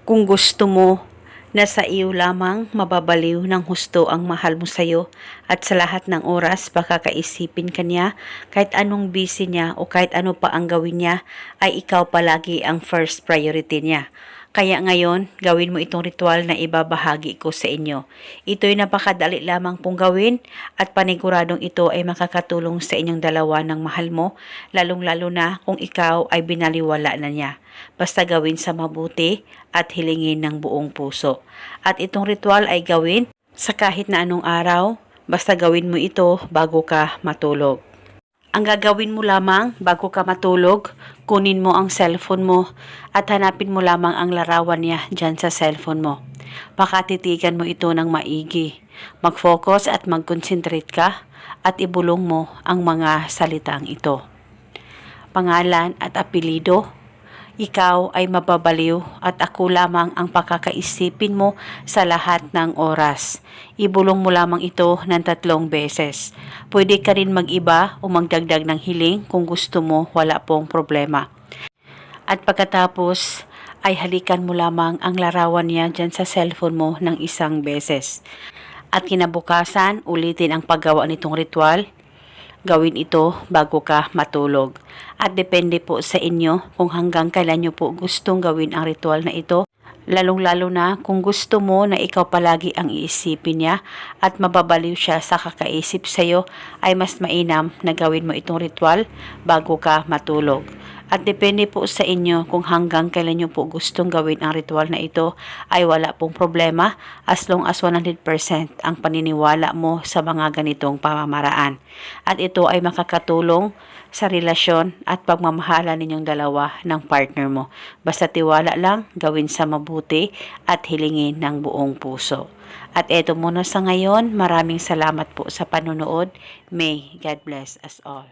Kung gusto mo na sa iyo lamang mababaliw ng husto ang mahal mo sa'yo at sa lahat ng oras baka kaisipin ka niya, kahit anong busy niya o kahit ano pa ang gawin niya, ay ikaw palagi ang first priority niya. Kaya ngayon, gawin mo itong ritual na ibabahagi ko sa inyo. Ito'y napakadali lamang pong gawin at paniguradong ito ay makakatulong sa inyong dalawa ng mahal mo, lalong-lalo na kung ikaw ay binaliwala na niya. Basta gawin sa mabuti at hilingin ng buong puso. At itong ritual ay gawin sa kahit na anong araw, basta gawin mo ito bago ka matulog. Ang gagawin mo lamang bago ka matulog, kunin mo ang cellphone mo at hanapin mo lamang ang larawan niya dyan sa cellphone mo. Pakatitigan mo ito ng maigi. Mag-focus at mag-concentrate ka at ibulong mo ang mga salitang ito. Pangalan at apelido. Ikaw ay mababaliw at ako lamang ang pakakaisipin mo sa lahat ng oras. Ibulong mo lamang ito ng 3 beses. Pwede ka rin mag-iba o magdagdag ng hiling kung gusto mo, wala pong problema. At pagkatapos ay halikan mo lamang ang larawan niya dyan sa cellphone mo ng 1 beses. At kinabukasan, ulitin ang paggawa nitong ritual. Gawin ito bago ka matulog. At depende po sa inyo kung hanggang kailan nyo po gustong gawin ang ritual na ito. Lalong-lalo na kung gusto mo na ikaw palagi ang iisipin niya at mababaliw siya sa kakaisip sa iyo, ay mas mainam na gawin mo itong ritual bago ka matulog. At depende po sa inyo kung hanggang kailan nyo po gustong gawin ang ritual na ito, ay wala pong problema as long as 100% ang paniniwala mo sa mga ganitong pamamaraan. At ito ay makakatulong sa relasyon at pagmamahala ninyong dalawa ng partner mo. Basta tiwala lang, gawin sa mabuti at hilingin ng buong puso. At eto muna sa ngayon, maraming salamat po sa panonood. May God bless us all.